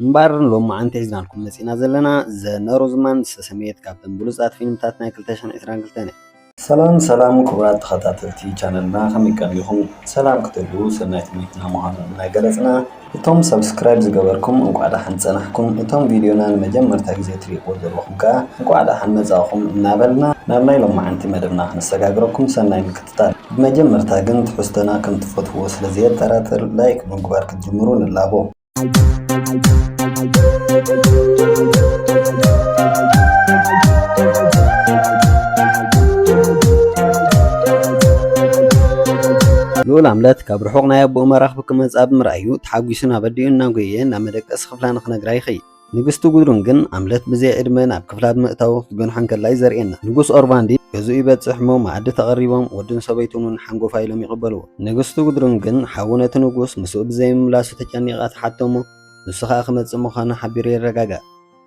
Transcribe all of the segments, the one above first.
مبارن لو ما أنت إذن لكم مسينا زلنا زنروزمان سسميت كابتن بلوزات فيلم تاتنا كلتشان إسران كلتاني سلام كبرات خطاتلتي channelنا خميكن يخون سلام كتلو سنايت ميتنا مهانا ناقلتنا إتوم سبسكرايب زقبركم وقعدا حنسانحكم إتوم فيديونا المجمر تاكزي تريقو دروخمكا وقعدا حنمزاقكم نابلنا نابناي لما أنت مدبنا نستقاقركم سناي الكتتال بمجمر تاقن تحستنا كم تفتوه سلزياد تراتر لايك بنقبارك تجمرون اللابو لول عملت كبرحوقنا يبو مراخ بكمز أب مرأيو تحاقوشنا بديون ناقويين نامدك أسخفلان خنقراي خي نقستو قدرونغن عملت بزي إدمان أب كفلاد مقتاو تقون حنكر لاي زرقنا نقوس أورباندي كزو إباد سحمو معد تقريبهم ودن سبيتونون حنقو فايلم يقبلو نقستو قدرونغن حاونة نقوس مسو بزي ملاسو تجانيغات حتومو نسخة أخمد سموخانا حبيري الرقاقا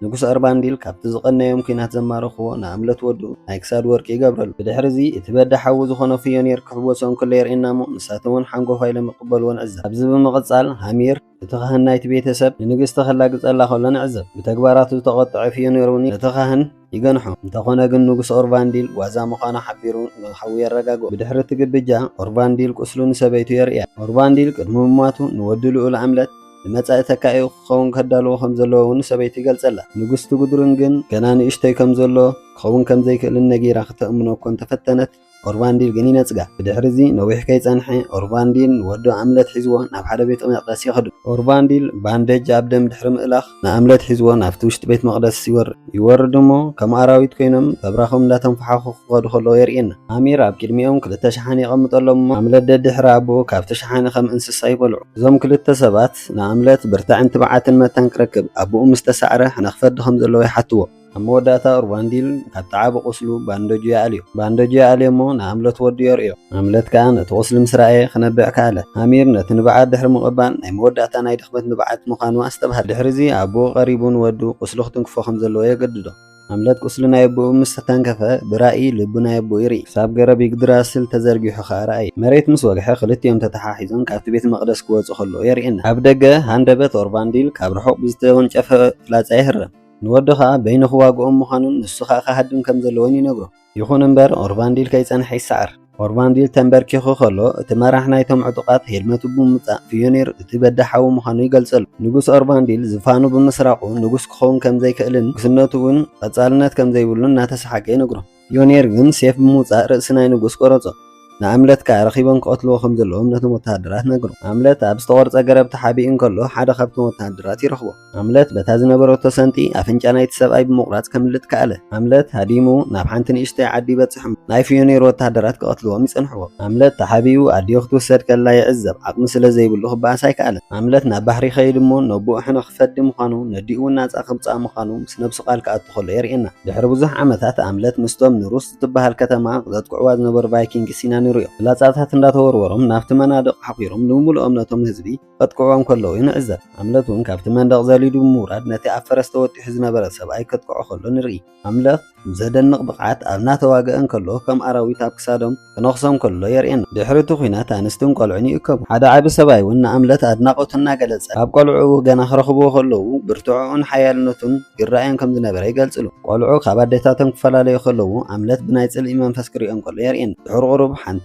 نقص أربانديل كابت زقنا يمكن زمارخو نعملت ودو نايكساد وركي قبرل بدحرزي اتبدا حوزو خنا فيونير كحبوسون كلير إنامو نساتون حنقو فايلم يقبلون عزب أبزب مغصال هامير لتخهن نايت بيتسب لنقص تخلاق الله خلان عزب بتكباراتو تقطع فيونيروني لتخهن يقنحو انتخونا قن نقص أوربانديل وازامو خانا حبيرون حوي الرقاقو بدحر تقبجا أوربانديل كسلون سبيتو يرئي أوربانديل كدموماتو نودلو العملت لمتى تكايو خون كدالو خمزلو ونسبيتي قلصلا نغستو قدرنغن كنان اشتي كمزلو خون كمزيكل النغيرا ختامنو كنت فتنت أوربانديل جنينة تجا بدحرزي نويح كي تنحي أوربانديل ودو عملت حزوة ناب حدا بيت مقدس يخدو أوربانديل باندج عبدم دحرم إلاخ نعملت حزوة نافتوشت بيت مقدس يوردمو كما أراويت كينم تبراخم لا تنفحخو خدو خلو يرئينا أمير عب كلميهم كل تشحاني غمط اللهم عملت دحر عبو كاف تشحاني خم انس سايبلو زوم كل التسبات نعملت برتعن تبعات المتن كركب أبو مستسعره نخفد خمزلو يحتوه أموداتا أوربانديل كتعب قسلو باندوجي عليه مو نعملت وديور إيو عملت كان توصل مسرائي خنبع كاله أمير نتنبعات دحر مقبان أموداتا ناي دخبت نبعات مخانو أستبهر دحرزي أبو غريبون ودو قسلوختن كفو خمزلو يقددو عملت قسلنا يبو مستنكفة برأي لبنا يبو يري ساب قرب يقدر أسل تزرقي حخا رأي مريت مسوق خلت يوم تتحاحزون كافت بيت المقدس كوز خلو يرينا أبدقة هاندبت أوربانديل كابرحوق بزتون شاف فلات أيهر نودخا بين خواقهم مخانون نسخا خهدون كم زلوين ينقرو يخون انبر أوربانديل كيسان حي سعر أوربانديل تنبر كيخو خلو تمارحنا يتم عطقات هيلمتو بمطا فيونير تبدا حاو مخانو يقلصل نقوس أوربانديل زفانو بمسراقو نقوس كخون كم زي كألن كسنوتون قصالنات كم زي ولن ناتسحاق ينقرو يونير غن سيف بمطا رأسنا ينقوس قرصو نعملت كارخيبن قتلو خمزلهم نتو متهدرات نقرو عملت أبستورت أقرب تحابين كله حدا خبتو متهدرات يرخبو عملت بتازن بروتو سنتي أفنجانا يتساب أي بمقرات كملت كاله عملت هديمو نابحانتن إشتي عدي بتسحم نايفيوني رو تهدرات قتلو ميسنحو عملت تحابيو عدي يختو السد كلا يعزب عقم سلا زي بلوخ باساي كاله عملت نبحري خيدمو نبو احنا خفد مخانو نديقو الناس أخبصا مخانو مسنبسو قال كأتو خلو يرئينا دحر بزح عمتات عملت مستوم نروس تبها الكتما ذات قعواز نبر بايكينج سيناني ريو لاصاتات እንዳተወርወሮም ናፍቲ መናድቕ ሓቂሮም ንምሉእ እምነቶም ህዝቢ ቀጥቅዖም ከለዉ ይንዕዘብ ኣምለቱን ካብቲ መንደቕ ዘሊዱ ምውራድ ነቲ ኣብ ፈረስ ተወጢሑ ዝነበረ ሰብኣይ ከጥቅዖ ከሎ ንርኢ ኣምለኽ ዘደንቕ ብቕዓት ኣብ ናተዋግአን ከሎ ከም ኣራዊት ኣብ ክሳዶም ክነኽሶም ከሎ የርኤና ድሕሪቱ ኩናት ኣንስትን ቆልዑን ይእከቡ ሓደ ዓቢ ሰብኣይ እውን ንኣምለት ኣድናቆቱ እናገለጸ ኣብ ቆልዑ ገና ክረኽብዎ ከለዉ ብርቱዕን ሓያልነቱን ይረኣየን ከም ዝነበረ ይገልጽሉ ቆልዑ ካብ ኣዴታቶም ክፈላለዩ ከለዉ ኣምለት ብናይ ጽልኢ መንፈስ ክሪኦም ከሎ የርኤና ድሕሪ ቁሩብ ሓንቲ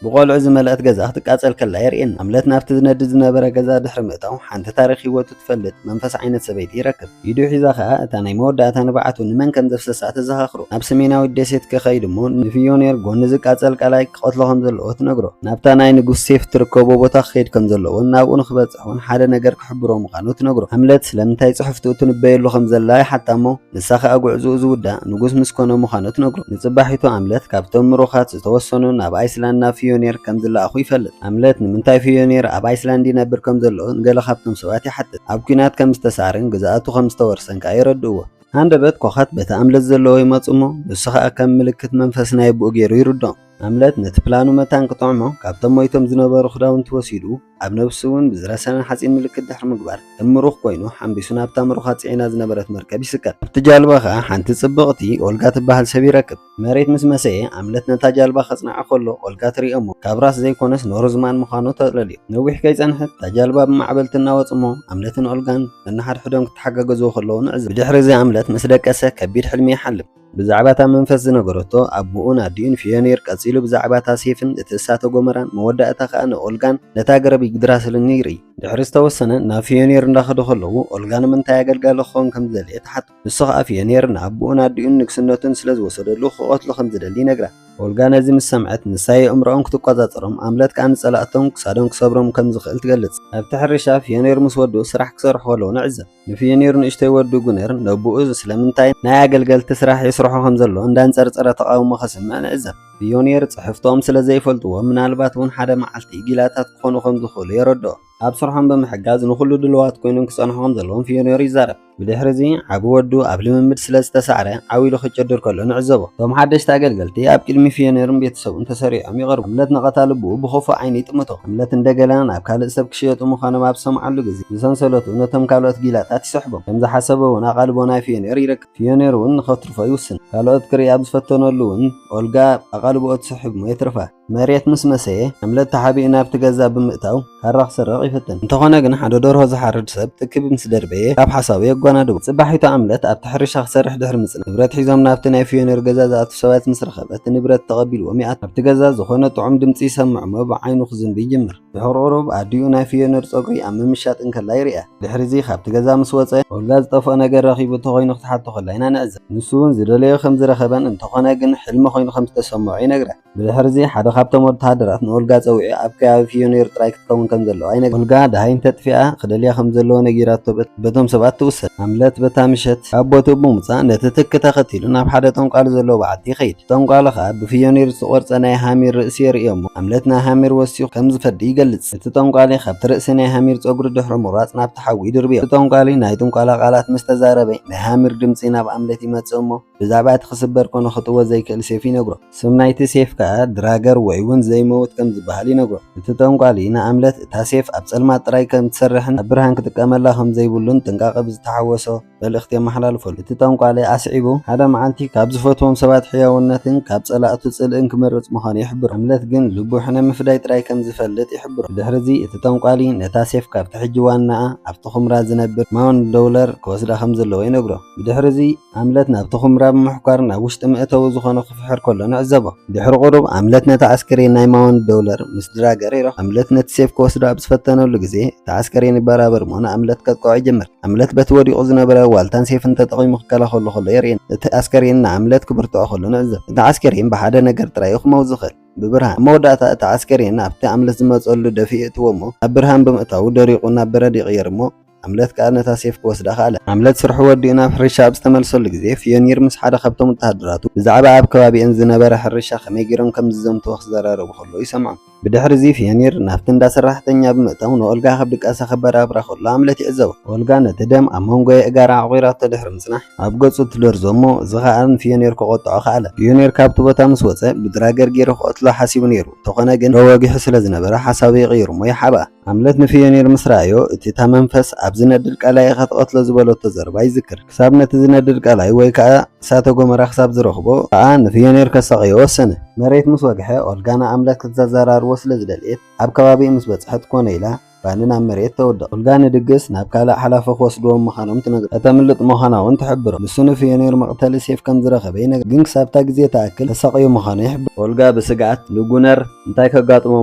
بقولع زملات جزا تقاتل كلا يرين عملت نافت زند زنبرة جزا دحر مقطعو حانت تاريخ هو تتفلت منفس عينة سبيت يركب يدو حيزا خا تاني مودة تاني بعتو نمن كان دفس ساعة زهاخرو نابسمينا وديسيت كخيدمون نفيونير قون قاتل كلايك قتلهم زلوت نقرو نابتاناي نقو سيف تركبو بوتا خيد كم زلو ونابو نخبت حون حدا نقر كحبرو مقانوت نقرو عملت لمنتاي صحفتو تنبيلو خمزلاي حتى مو نساخ أقو عزوز ودا نقوس مسكونو مخانوت نقرو نصباحيتو عملت كابتو مروخات توسنو ناب ايسلان فيونير كم زلا أخوي فلت عملت منتاي فيونير أب أيسلندي نبر كم زلو نقل خبتم سواتي حتى أب كينات كم استسعرن جزاءاتو 5 ورسن كايردوه هاندبت كوخات بتعملت زلو يمصمو نسخه كم ملكت منفسنا يبو غيرو يردو عملت نتبلانو متان قطعمو كابتم مويتم زنبرو خداون توسيدو اب نفسون بزرسن حصين ملكت دحر مغبار تمروخ كوينو حنبيسون اب تمروخ حصينا زنبرت مركب يسكت بتجالبخه حنت صبقتي اولغا تبحال سبيركب መሬት ምስ መሰየ ኣምለት ነታ ጃልባ ከጽንዓ ከሎ ኦልጋ ትሪኦ እሞ ካብ ራስ ዘይኮነስ ኖርዝማን ምዃኑ ተጠልዩ ነዊሕ ከይጸንሐት እታ ጃልባ ብማዕበልቲ እናወጽ እሞ ኣምለትን ኦልጋን ነናሓድሕዶም ክትሓጋገዝዎ ከለዉ ንዕዘብ። ብድሕሪ እዚ ኣምለት ምስ ደቀሰ ከቢድ ሕልሚ ይሓልም። ብዛዕባ እታ መንፈስ ዝነገረቶ ኣቦኡን ኣዲኡን ፊዮኔር ቀጺሉ ብዛዕባ እታ ሴፍን እቲ እሳተ ጎመራን መወዳእታ ከዓ ንኦልጋን ነታ ገረብ ይግድራስልኒ ይርኢ። ድሕሪ ዝተወሰነ ናብ ፊዮኔር እንዳኸዱ ከለዉ ኦልጋ ንምንታይ ኣገልጋሊ ክኸውን ከም ዝደልየ ተሓቱ። ንሱ ከዓ ፊዮኔር ንኣቦኡን ኣዲኡን ንግስነቱን ስለ ዝወሰደሉ ክቐትሎ ከም ዝደሊ ይነግራ። ኦልጋ ነዚ ምስ ሰምዐት ንሳይ እምሮኦም ክትቆጻጸሮም ኣምለት ከዓ ንጸላእቶም ክሳዶም ክሰብሮም ከም ዝኽእል ትገልጽ። ኣብቲ ሕርሻ ፊዮኔር ምስ ወዱ ስራሕ ክሰርሑ ከለዉ ንዕዘብ። ንፊዮኔር ንእሽተይ ወዱ ጉነር ነቦኡ ስለምንታይ ናይ ኣገልገልቲ ስራሕ ይስርሖ ከም ዘሎ እንዳንጸርጸረ ተቃውሞ ከስምዕ ንዕዘብ። ፊዮኔር ጽሕፍቶም ስለ ዘይፈልጥዎ ምናልባት እውን ሓደ መዓልቲ ጊላታት ክኾኑ ከም ዝኽእሉ የረድኦ። ኣብ ስርሖም ብምሕጋዝ ንኹሉ ድልዋት ኮይኖም ክጸንሑ ከም ዘለዎም ፊዮኔር ይዛረብ። ብድሕሪ እዚ ዓብ ወዱ ኣብ ልምምድ ስለ ዝተሳዕረ ዓዊሉ ክጭድር ከሎ ንዕዘቦ። እቶም ሓደሽቲ ኣገልገልቲ ኣብ ቅድሚ ፊዮኔርን ቤተሰቡን ተሰሪዖም ይቐርቡ። ኣምለት ነቐታ ልብኡ ብኽፉእ ዓይኒ ይጥምቶ። ኣምለት እንደገና ናብ ካልእ ሰብ ክሽየጡ ምዃኖም ኣብ ሰምዓሉ ግዜ ብሰንሰለቱ ነቶም ካልኦት ጊላታት ይስሕቦም። ከም ዝሓሰበ እውን ኣቓልቦ ናይ ፊዮኔር ይረክብ። ፊዮኔር እውን ንኸትርፎ ይውስን። ካልኦት ክርኢ ኣብ ዝፈተነሉ እውን ኦልጋ ኣቓልቦ ትስሕብ ሞ የትርፋ። መሬት ምስ መሰየ ኣምለት ተሓቢኡ ናብቲ ገዛ ብምእታው ካራ ክሰርቕ ይፍትን። እንተኾነ ግን ሓደ ደርሆ ዝሓርድ ሰብ ጥክብ ምስ ደርበየ ካብ ሓሳቡ የጓናድቡ። ጽባሒቱ ኣምለት ኣብቲ ሕርሻ ክሰርሕ ድሕሪ ምጽናዕ ንብረት ሒዞም ናብቲ ናይ ፊዮኔር ገዛ ዝኣቱ ሰባት ምስ ረኸበት ንብረት ተቐቢልዎም ይኣቱ። ኣብቲ ገዛ ዝኾነ ጥዑም ድምፂ ይሰምዕ እሞ ብዓይኑ ክዝንቢ ይጅምር። ብሕርቑሩብ ኣዲኡ ናይ ፊዮኔር ጸጉሪ ኣብ ምምሻጥ እንከላ ይርአ። ድሕሪ እዚ ካብቲ ገዛ ምስ ወፀ ኦልጋ ዝጠፍኦ ነገር ረኺቡ እንተኾይኑ ክትሓቶ ከላ ኢና ንዕዘብ። ንሱ እውን ዝደለዮ ከም ዝረኸበን እንተኾነ ግን ሕልሚ ኮይኑ ከም ዝተሰምዖ ይነግራ። ብድሕሪ እዚ ሓደ ካብቶም ወተሃደራት ንኦልጋ ፀዊዑ ኣብ ከባቢ ፊዮኔር ጥራይ ክትከውን ከም ዘለዋ ይነግራ። ኦልጋ ድሃይን ተጥፊኣ ክደልያ ከም ዘለዎ ነጊራቶ በቶም ሰባት ትውሰድ። ኣምለት በታ ምሸት ካብ ቦትኡ ብምውፃእ ነቲ ትኪ ተኸቲሉ ናብ ሓደ ጠንቋሊ ዘለዎ በዓቲ ይኸይድ። ጠንቋሊ ከዓ ብፊዮኔር ዝተቖርፀ ናይ ሃሚር ርእሲ የርእዮ እሞ ኣምለት ናይ ሃሚር ወሲኹ ከም ዝፈዲ ይገልጽ። እቲ ጠንቋሊ ካብቲ ርእሲ ናይ ሃሚር ፀጉሪ ድሕሪ ምቑራፅ ናብቲ ሓዊ ይድርብዮ። እቲ ጠንቋሊ ናይ ጥንቋላ ቃላት ምስ ተዛረበ ናይ ሃሚር ድምፂ ናብ ኣምለት ይመጽእ እሞ ብዛዕባ እቲ ክስበር ኮነ ክጥዎ ዘይክእል ሴፍ ይነግሮ። ስም ናይቲ ሴፍ ከዓ ድራገር ወይ እውን ዘይመውት ከም ዝበሃል ይነግሮ። እቲ ጠንቋሊ ንኣምለት እታ ሴፍ ኣብ ጸልማት ጥራይ ከም ትሰርሕን ኣብ ብርሃን ክትጥቀመላ ከም ዘይብሉን ጥንቃቐ ብዝተሓወሶ መልእኽቲ የመሓላልፈሉ። እቲ ጠንቋሊ ኣስዒቡ ሓደ መዓልቲ ካብ ዝፈትዎም ሰባት ሕያውነትን ካብ ጸላእቱ ጽልእን ክመርጽ ምዃኑ ይሕብሮ። ኣምለት ግን ልቡ ሕነ ምፍዳይ ጥራይ ከም ዝፈልጥ ይሕብሮ። ብድሕሪ እዚ እቲ ጠንቋሊ ነታ ሴፍ ካብቲ ሕጂ ዋናኣ ኣብቲ ኹምራ ዝነብር ማውንት ደውለር ክወስዳ ከም ዘለዎ ይነግሮ። ብድሕሪ እዚ ኣምለት ናብቲ ኹምራ ብምሕኳር ናብ ውሽጢ መእተዊ ዝኾነ ክፍሕር ከሎ ንዕዘቦ። ድሕሪ ቁሩብ ኣምለት ነታ ኣስከሬን ናይ ማውንት ደውለር ምስ ድራገር ይረኽቦ። ኣምለት ነቲ ሴፍ ክወስዶ ኣብ ዝፈተነሉ ግዜ እቲ ኣስከሬን ይበራበር እሞ ንኣምለት ከጥቅዖ ይጀምር። ኣምለት በቲ ወዲቑ ዝነበረ ዋልታን ሴፍን ተጠቒሙ ክከላኸሎ ከሎ የርእየና። እቲ ኣስከሬን ንኣምለት ክብርትዖ ከሎ ንዕዘብ። እቲ ኣስከሬን ብሓደ ነገር ጥራይ ክመውት ዝኽእል ብብርሃን። መወዳእታ እቲ ኣስከሬን ኣብቲ ኣምለት ዝመፀሉ ደፊእ እትዎ እሞ ኣብ ብርሃን ብምእታው ደሪቑ ናብ በረድ ይቕየር እሞ ኣምለት ከዓ ነታ ሴፍ ክወስዳ ካለ። ኣምለት ስርሑ ወዲኡ ናብ ሕርሻ ኣብ ዝተመልሰሉ ግዜ ፊዮኔር ምስ ሓደ ካብቶም ወተሃደራቱ ብዛዕባ ኣብ ከባቢአን ዝነበረ ሕርሻ ከመይ ገይሮም ከም ዝዘምትዎ ክዘራረቡ ከሎ ይሰምዖም። ብድሕሪ እዚ ፊዮኔር ናብቲ እንዳ ሰራሕተኛ ብምእታው ንኦልጋ ካብ ድቃሳ ከበራብራ ከሎ ኣምለት ይዕዘቦ። ኦልጋ ነቲ ደም ኣብ መንጎ የእጋራ ኣዕቑራቶ ድሕሪ ምጽናሕ ኣብ ገጹ ትደርዞ እሞ እዚ ከዓ ንፊዮኔር ክቆጥዖ ካለ። ፊዮኔር ካብቲ ቦታ ምስ ወፀ ብድራገር ገይሩ ክቐትሎ ሓሲቡ ነይሩ። እንተኾነ ግን ተወጊሑ ስለ ዝነበረ ሓሳቡ ይቕይሩ እሞ ይሓብኣ። ኣምለት ንፊዮኔር ምስ ረኣዮ እቲ እታ መንፈስ ኣብ ዝነድድ ቃላይ ከትቐትሎ ዝበለቶ ዘረባ ይዝክር። ክሳብ ነቲ ዝነድድ ቃላይ ወይ ከዓ እሳተ ጎመራ ክሳብ ዝረኽቦ ከዓ ንፊዮኔር ከሰቕዮ ወሰነ። መሬት ምስ ወግሐ ኦልጋ ንኣምለት ክትዘራርቦ ስለ ዝደልየት ኣብ ከባቢኡ ምስ በጽሐት ኮነ ኢላ ባኒ ናብ መሬት ተወድቕ። ኦልጋ ንድግስ ናብ ካልእ ሓላፈ ክወስድዎም ምዃኖም ትነግሮ። እተምልጥ ምዃና እውን ትሕብሮ። ንሱ ንፊዮኔር መቕተሊ ሴፍ ከም ዝረኸበ ይነግር። ግን ክሳብታ ግዜ ተኣክል ተሰቕዩ ምዃኑ ይሕብር። ኦልጋ ብስግኣት ንጉነር እንታይ ከጋጥሞ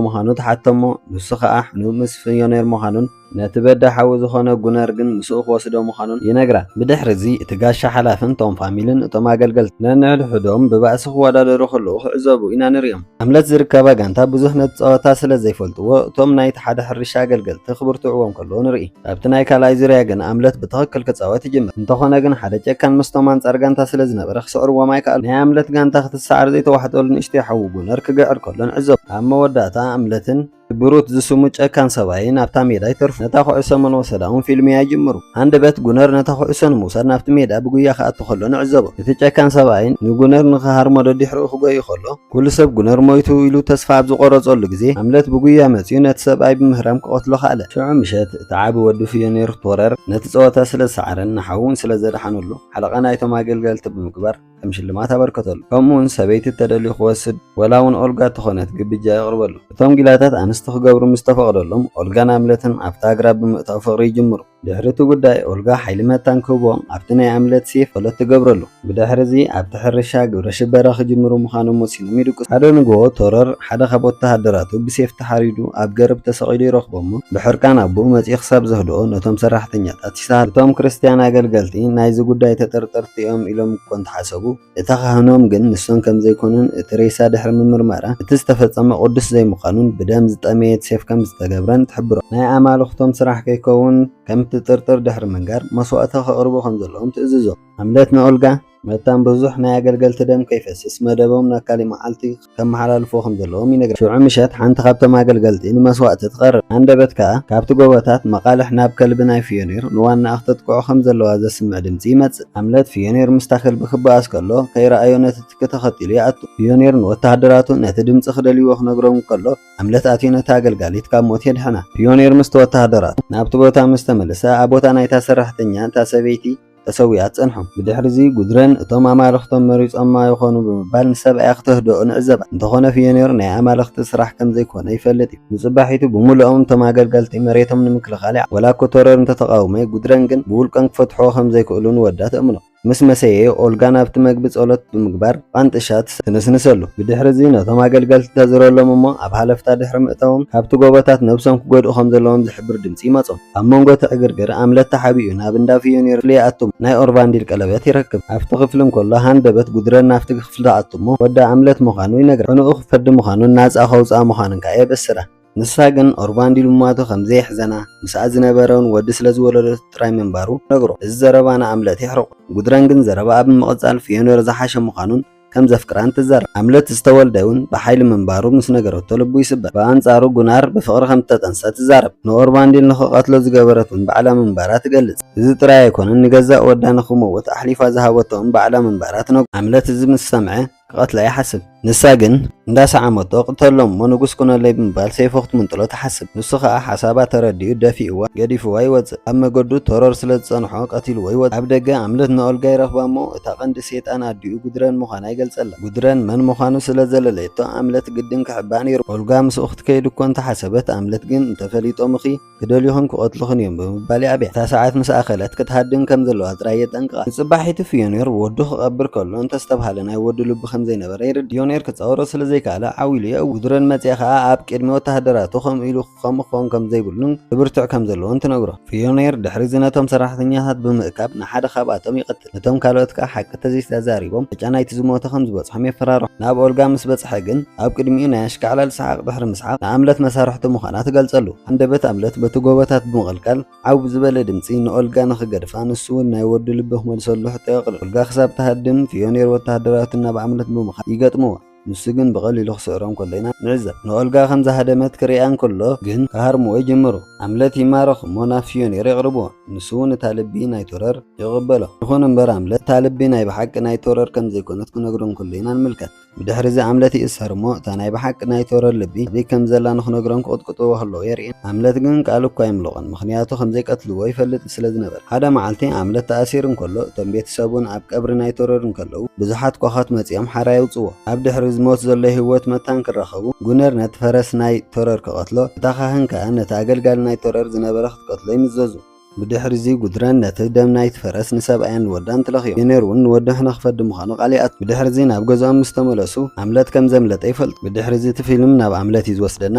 ምዃኑ ተሓተሞ። ንሱ ከዓ ሕኑብ ምስ ፊዮኔር ምዃኑን ነቲ በዳ ሓዊ ዝኾነ ጉነር ግን ምስኡ ክወስዶ ምዃኑን ይነግራ። ብድሕሪ እዚ እቲ ጋሻ ሓላፍን እቶም ፋሚልን እቶም ኣገልገልቲ ነንሕድሕዶም ብባእሲ ክወዳደሩ ከለዉ ክዕዘቡ ኢና ንሪኦም። ኣምለት ዝርከባ ጋንታ ብዙሕ ነቲ ፀወታ ስለ ዘይፈልጥዎ እቶም ናይቲ ሓደ ሕርሻ ኣገልገልቲ ክብርትዕዎም ከለዉ ንርኢ። ኣብቲ ናይ ካልኣይ ዙርያ ግን ኣምለት ብትኽክል ክፃወት ይጅምር። እንተኾነ ግን ሓደ ጨካን ምስቶም ኣንጻር ጋንታ ስለ ዝነበረ ክስዕርዎም ኣይከኣሉ። ናይ ኣምለት ጋንታ ክትሰዓር ዘይተዋሕጠሉ ንእሽተይ ሓዊ ጉነር ክግዕር ከሎ ንዕዘቡ። ኣብ መወዳእታ ኣምለትን ብሩት ዝስሙ ጨካን ሰብኣይን ናብታ ሜዳ ይተርፉ። ነታ ኩዕሶ መን ወሰዳ እውን ፊልምያ ይጅምሩ። አንድ በት ጉነር ነታ ኩዕሶ ንምውሳድ ናብቲ ሜዳ ብጉያ ከኣቱ ከሎ ንዕዘቦ። እቲ ጨካን ሰብኣይን ንጉነር ንኽሃርመዶ ድሕሪኡ ክጎዩ ከሎ ኩሉ ሰብ ጉነር ሞይቱ ኢሉ ተስፋ ኣብ ዝቆረፀሉ ግዜ ኣምለት ብጉያ መፅኡ ነቲ ሰብኣይ ብምህራም ክቆትሎ ካለ። ሽዑ ምሸት እቲ ዓቢ ወዲ ፊዮኔር ቶረር ነቲ ፀወታ ስለ ዝሰዓረን ንሓውን ስለ ዘድሓነሉ ሓለቓ ናይቶም ኣገልገልቲ ብምግባር ከም ሽልማት ኣበርከተሉ። ከምኡውን ሰበይቲ ተደልዩ ክወስድ ወላ እውን ኦልጋ ተኾነት ግብጃ የቕርበሉ። እቶም ጊላታት ኣንስቲ ክገብሩ ምስ ተፈቕደሎም ኦልጋን ኣምለትን ኣብታ ኣግራብ ብምእታው ፍቕሪ ይጅምሩ። ድሕሪ እቲ ጉዳይ ኦልጋ ሓይሊ መታን ክህቦም ኣብቲ ናይ ኣምለት ሴፍ ፈሎት ትገብረሉ። ብድሕሪ እዚ ኣብቲ ሕርሻ ግብረ ሽበራ ክጅምሩ ምዃኖም ወሲኖም ይድቅሱ። ሓደ ንግሆ ቶረር ሓደ ካብ ወተሃደራቱ ብሴፍ ተሓሪዱ ኣብ ገረብ ተሰቒሉ ይረኽቦሞ። ብሕርቃን ኣቦኡ መፂኡ ክሳብ ዘህድኦ ነቶም ሰራሕተኛታት ይሳሃሉ። እቶም ክርስቲያን ኣገልገልቲ ናይዚ ጉዳይ ተጠርጠርቲ እዮም ኢሎም እኮ እንተሓሰቡ እቲ ካህኖም ግን ንሶም ከም ዘይኮኑን እቲ ሬሳ ድሕሪ ምርመራ እቲ ዝተፈፀመ ቅዱስ ዘይምዃኑን ብደም ዝጠመየት ሴፍ ከም ዝተገብረን ትሕብሮ። ናይ ኣማልኽቶም ስራሕ ከይከውን ከም ትጥርጥር ድሕሪ ምንጋር መስዋእቲ ከቕርቡ ከም ዘለዎም ትእዝዞም። ኣምለት ንኦልጋ መታን ብዙሕ ናይ ኣገልገልቲ ደም ከይፈስስ መደቦም ናብ ካሊእ መዓልቲ ከመሓላልፎ ከም ዘለዎም ይነግራ። ሽዑ ምሸት ሓንቲ ካብቶም ኣገልገልቲ ንመስዋእቲ ትቐርብ። አንደበት ከዓ ካብቲ ጎቦታት መቃልሕ ናብ ከልቢ ናይ ፊዮኔር ንዋና ኣኽቲ ትኩዖ ከም ዘለዋ ዘስምዕ ድምፂ ይመጽእ። ኣምለት ፊዮኔር ምስታ ከልቢ ክበኣስ ከሎ ከይረኣዮ ነቲ ትኪ ተኸቲሉ ይኣቱ። ፊዮኔር ንወተሃደራቱ ነቲ ድምፂ ክደልይዎ ክነግሮም ከሎ ኣምለት ኣትዩ ነታ ኣገልጋሊት ካብ ሞት የድሕና። ፊዮኔር ምስቲ ወተሃደራቱ ናብቲ ቦታ ምስ ተመለሰ ኣብ ቦታ ናይታ ሰራሕተኛ እታ ሰበይቲ ተሰዊያ ጸንሖም። ብድሕሪዚ ጉድረን እቶም ኣማልኽቶም መሪፆማ ይኾኑ ብምባል ንሰብኣያ ክትህድኦ ንዕዘባ። እንተኾነ ፊዮኔር ናይ ኣማልኽቲ ስራሕ ከም ዘይኮነ ይፈልጥ እዩ። ንጽባሒቱ ብምልኦም እቶም ኣገልገልቲ መሬቶም ንምክልኻል ወላ እኮ ቶረር እንተተቃውመ ጉድረን ግን ብውልቀን ክፈትሕዎ ከም ዘይክእሉ ንወዳ ትእምኖ። ምስ መሰየ ኦልጋ ናብቲ መግቢ ጸሎት ብምግባር ቃንጥሻት ትንስንሰሉ። ብድሕሪዚ ነቶም ኣገልገልቲ ተዝረሎም እሞ ኣብ ሃለፍታ ድሕሪ ምእተዎም ካብቲ ጎቦታት ነብሶም ክጎድኡ ከም ዘለዎም ዝሕብር ድምፂ ይመጾም። ኣብ መንጎ እቲ ዕግርግር ኣምለት ተሓቢኡ ናብ እንዳ ፊዮኔር ክፍሊ ይኣቱ። ናይ ኦርቫንዲል ቀለበት ይረክብ። ኣብቲ ክፍሊ እንከሎ ሃንደበት ጉድረን ናብቲ ክፍሊ ተኣቱ እሞ ወዳ ኣምለት ምዃኑ ይነግራ። ሕኑኡ ክፈዲ ምዃኑን ናፃ ከውፅኣ ምዃኑን ከዓ የበስራ። ንሳ ግን ኦርቫንዲል ምሟቱ ከምዘይሕዘና ምስኣ ዝነበረውን ወዲ ስለ ዝወለደቱ ጥራይ ምንባሩ ነግሮ። እዚ ዘረባ ንኣምለት ይሕርቆ። ጉድረን ግን ዘረባ ኣብ ምቕጻል ፊዮኔር ዝሓሸ ምዃኑን ከም ዘፍቅራን ትዛረብ። ኣምለት ዝተወልደ እውን ብሓይሊ ምንባሩ ምስ ነገረቶ ልቡ ይስበር። ብኣንጻሩ ጉናር ብፍቕሪ ከም ተጠንሰ ትዛረብ። ንኦርቫንዲል ንኽቐትሎ ዝገበረት እውን ባዕላ ምንባራ ትገልጽ። እዚ ጥራይ ኣይኮነን ንገዛእ ወዳ ንኽመውት ኣሕሊፋ ዝሃበቶ እውን ባዕላ ምንባራ ትነግሮ። ኣምለት እዚ ምስ ሰምዐ ክቐትላ ይሓስብ። ንሳ ግን እንዳሰዓመቶ ቅተሎም እሞ ንጉስ ኩነለይ ብምባል ሰይፉ ክትምንጥሎ ትሓስብ። ንሱ ከዓ ሓሳባ ተረዲኡ ደፊእዋ ገዲፍዋ ይወፅእ። ኣብ መገዱ ቶረር ስለ ዝጸንሖ ቀቲልዎ ይወፅእ። ኣብ ደገ ኣምለት ንኦልጋ ይረኽባ እሞ እታ ቀንዲ ሴጣን ኣዲኡ ጉድረን ምዃና ይገልጸላ። ጉድረን መን ምዃኑ ስለ ዘለለየቶ ኣምለት ግድን ክሕባ ነይሩ። ኦልጋ ምስኡ ክትከይድ እኮ እንተሓሰበት ኣምለት ግን እንተፈሊጦም እኺ ክደልዩኹን ክቐትሉኹን እዮም ብምባል ይኣብያ። እታ ሰዓት ምስ ኣኸለት ክትሃድም ከም ዘለዋ ጥራይ የጠንቅቓ። ንጽባሒቱ ፊዮኔር ወዱ ክቐብር ከሎ እንተዝተባሃለ ናይ ወዱ ልቢ ከም ዘይነበረ ይርድ። ፊዮኔር ክፀውሮ ስለ ዘይከኣለ ዓዊሉ የእው። ጉድረን መፅአ ከዓ ኣብ ቅድሚ ወተሃደራቱ ከምኡ ኢሉ ከምኡ ክኸውን ከም ዘይብሉን ብብርቱዕ ከም ዘለዎን ትነግሮ። ፊዮኔር ድሕሪ ነቶም ሰራሕተኛታት ብምእካብ ንሓደ ካብኣቶም ይቐትል። ነቶም ካልኦት ከዓ ሓቂ ተዘይተዛሪቦም ተጫናይቲ ዝሞተ ከም ዝበፅሖም የፈራርሑ። ናብ ኦልጋ ምስ በፅሐ ግን ኣብ ቅድሚኡ ናይ ኣሽካዕላል ሰሓቕ ድሕሪ ምስሓቕ ንኣምለት መሳርሕቲ ምዃና ትገልጸሉ። አንደበት ኣምለት በቲ ጎቦታት ብምቕልቃል ዓው ብዝበለ ድምፂ ንኦልጋ ንኽገድፋ ንሱ እውን ናይ ወዲ ልቢ ክመልሰሉ ሕቶ የቕልዕ። ኦልጋ ክሳብ ተሃድም ፊዮኔር ወተሃደራቱ ናብ ኣምለት ብምኻድ ይገጥምዋ። ንሱ ግን ብቐሊሉ ክስዕሮም ከሎ ኢና ንዕዘብ። ንኦልጋ ከም ዝሃደመት ክሪኣ እንከሎ ግን ክሃርምዎ ይጅምሩ። ኣምለት ይማረኽ እሞ ናብ ፊዮኔር የቕርብዎ። ንሱ እውን እታ ልቢ ናይ ቶረር ይቕበሎ። ይኹን እምበር ኣምለት እታ ልቢ ናይ ብሓቂ ናይ ቶረር ከም ዘይኮነት ክነግሮ እንከሎ ኢና ንምልከት። ብድሕሪዚ ኣምለት ይእሰር እሞ እታ ናይ ብሓቂ ናይ ቶረር ልቢ እዘይ ከም ዘላ ንክነግሮም ክቕጥቅጥዎ ከለዉ የርኤን። ኣምለት ግን ቃል እኳ ይምልቕን ምክንያቱ ከምዘይቀትልዎ ይፈልጥ ስለ ዝነበረ። ሓደ መዓልቲ ኣምለት ተኣሲር እንከሎ እቶም ቤተሰቡን ኣብ ቀብሪ ናይ ቶረር እንከለዉ ብዙሓት ኳኻት መፂኦም ሓራ የውፅዎ። ኣብ ድሕሪ ዝሞት ዘሎ ህይወት መታን ክረኸቡ ጉነር ነቲ ፈረስ ናይ ቶረር ክቐትሎ እታ ካህን ከዓ ነቲ ኣገልጋሊ ናይ ቶረር ዝነበረ ክትቀትሎ ይምዘዙ። ብድሕሪዚ ጉድረን ነቲ ደም ናይቲ ፈረስ ንሰብኣያን ንወዳን ትለኽዮም። ፊዮኔር እውን ንወዱ ክነኽፈዲ ምዃኑ ቃሊኣት። ብድሕሪዚ ናብ ገዝኦም ምስ ተመለሱ ኣምለት ከም ዘምለጠ ይፈልጥ። ብድሕሪዚ እቲ ፊልም ናብ ኣምለት እዩ ዝወስደና።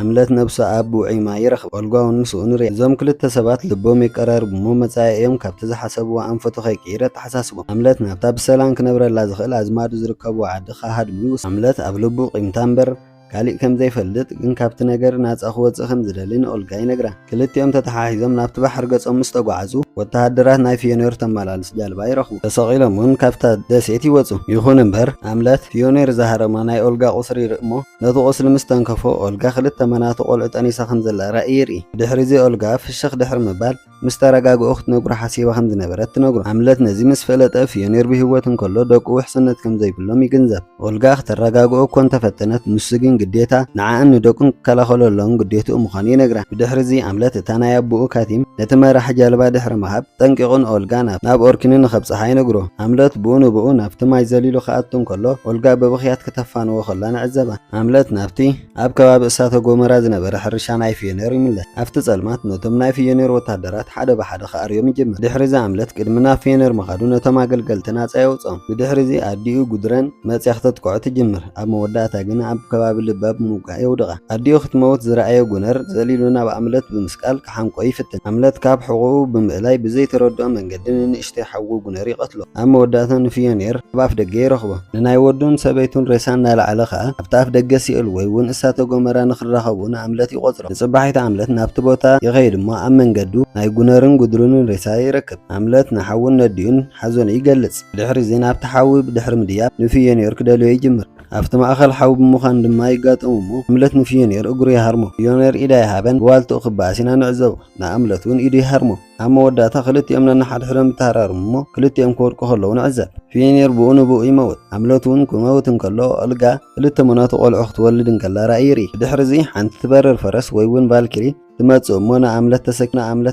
ኣምለት ነብሱ ኣብ ውዑይ ማይ ይረኽብ። ኦልጋ እውን ምስኡ ንሪኦ። እዞም ክልተ ሰባት ልቦም ይቀራርቡ እሞ መጻኤኦም ካብቲ ዝሓሰብዎ ኣንፈቱ ከይቀይረ ተሓሳስቦም። ኣምለት ናብታ ብሰላም ክነብረላ ዝኽእል ኣዝማዱ ዝርከብዎ ዓዲ ካሃድሙ ይውስድ። ኣምለት ኣብ ልቡ ቂምታ እምበር ካሊእ ከም ዘይፈልጥ ግን ካብቲ ነገር ናፃ ክወፅእ ከም ዝደሊ ንኦልጋ ይነግራ። ክልቲኦም ተተሓሒዞም ናብቲ ባሕሪ ገጾም ምስ ተጓዓዙ ወተሃደራት ናይ ፊዮኔር ተመላልስ ጃልባ ይረኽቡ። ተሰቒሎም እውን ካብታ ደሴት ይወፁ። ይኹን እምበር ኣምለት ፊዮኔር ዝሃረማ ናይ ኦልጋ ቁስሪ ይርኢ እሞ ነቲ ቁስሊ ምስ ተንከፎ ኦልጋ ክልተ መናቱ ቆልዑ ጠኒሳ ከም ዘላ ራእይ ይርኢ። ብድሕሪዚ ኦልጋ ፍሽኽ ድሕሪ ምባል ምስ ተረጋግኡ ክትነግሮ ሓሲባ ከም ዝነበረት ትነግሮ። ኣምለት ነዚ ምስ ፈለጠ ፊዮኔር ብሂወት እንከሎ ደቁ ውሕስነት ከም ዘይብሎም ይግንዘብ። ኦልጋ ክትረጋግኦ እኮ እንተፈተነት ንሱ ግን ግዴታ ንዓን ንደቁን ክከላኸለሎም ግዴትኡ ምዃኑ ይነግራ። ብድሕሪዚ ኣምለት እታ ናይ ኣቦኡ ካቲም ነቲ መራሒ ጃልባ ድሕሪ ብምሃብ ጠንቂቑን ኦልጋ ናብ ኦርኪንን ንኸብፅሓ ይነግሮ። ሃምለት ብኡ ንብኡ ናብቲ ማይ ዘሊሉ ክኣቱ እንከሎ ኦልጋ በብኽያት ክተፋንዎ ከላ ንዕዘባ። ሃምለት ናብቲ ኣብ ከባቢ እሳተ ጎመራ ዝነበረ ሕርሻ ናይ ፊዮኔር ይምለስ። ኣብቲ ጸልማት ነቶም ናይ ፊዮኔር ወታደራት ሓደ ብሓደ ክኣርዮም ይጅምር። ድሕሪዚ ሃምለት ቅድሚ ናብ ፊዮኔር ምኻዱ ነቶም ኣገልገልቲ ናጻ የውፅኦም። ብድሕሪዚ ኣዲኡ ጉድረን መፅያ ክተትኩዖ ትጅምር። ኣብ መወዳእታ ግን ኣብ ከባቢ ልባ ብምውጋእ የውድቓ። ኣዲኡ ክትመውት ዝረኣየ ጉነር ዘሊሉ ናብ ሃምለት ብምስቃል ክሓንቆ ይፍትን። ሃምለት ካብ ሕቑኡ ብምእላይ ብዘይተረድኦ መንገዲ ንንእሽተይ ሓዊ ጉነር ይቐትሎ። ኣብ መወዳእታ ንፊዮኔር ኣብ ኣፍ ደገ ይረኽቦ። ንናይ ወዱን ሰበይቱን ሬሳ እናለዓለ ከዓ ኣብቲ ኣፍ ደገ ሲእል ወይ እውን እሳተ ጎመራ ንኽራኸቡ ንሃምለት ይቆፅሮ። ንጽባሒት ሃምለት ናብቲ ቦታ ይኸይድ እሞ ኣብ መንገዱ ናይ ጉነርን ጉድሩንን ሬሳ ይረክብ። ሃምለት ንሓውን ነዲኡን ሓዘኑ ይገልጽ። ብድሕሪ እዚ ናብቲ ሓዊ ብድሕሪ ምድያብ ንፊዮኔር ክደልዮ ይጅምር። ኣብቲ ማእኸል ሓዊ ብምዃን ድማ ይጋጠሙ እሞ ሃምለት ንፊዮኔር እግሩ ይሃርሞ። ፊዮኔር ኢዳ ይሃበን ብዋልትኡ ክበኣስ ኢና ንዕዘቡ። ንሃምለት እውን ኢዱ ይሃርሞ። ኣብ መወዳእታ ክልቲኦም ነናሓድሕዶም ይተሃራርሙ እሞ ክልቲኦም ክወድቁ ከለዉ ንዕዘብ። ፊዮኔር ብኡ ንብኡ ይመውት። ሃምለት እውን ክመውት እንከሎ ኦልጋ ክልተ መናቱ ቆልዑ ክትወልድ እንከላ ራእይ ይርኢ። ብድሕሪዚ ሓንቲ ትበርር ፈረስ ወይ እውን ቫልኪሪ ትመጽእ እሞ ንሃምለት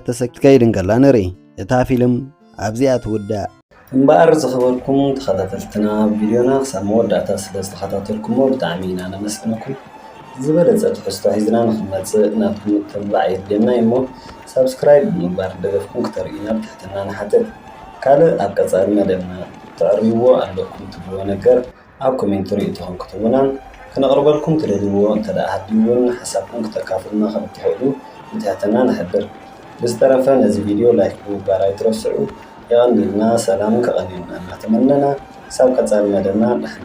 ተሰኪ ትከይድ እንከላ ንርኢ። እታ ፊልም ኣብዚኣ ትውዳእ። እምበኣር ዝኸበርኩም ተኸታተልትና ቪድዮና ክሳብ መወዳእታ ስለ ዝተኸታተልኩሞ ብጣዕሚ ኢና ነመስግነኩም። ዝበለፀ ትሕዝቶ ሒዝና ንኽንመጽእ ናትኩም እትምባዕ የድልየና እሞ ሰብስክራይብ ብምግባር ደገፍኩም ክተርእዩና ብትሕትና ንሓትት። ካልእ ኣብ ቀጻሊ መደብና ተዕርብዎ ኣለኩም ትብልዎ ነገር ኣብ ኮሜንት ርእይቶኹም ክትቡናን ክነቕርበልኩም ትደልይዎ እንተደኣ ሃልዩውን ሓሳብኩም ክተካፍሉና ከም እትኽእሉ ብትሕትና ንሕብር። ብዝተረፈ ነዚ ቪድዮ ላይክ ብምግባር ኣይትረስዑ። يغني الناس سلام كغني الناس نتمنى سابقة المدنة نحن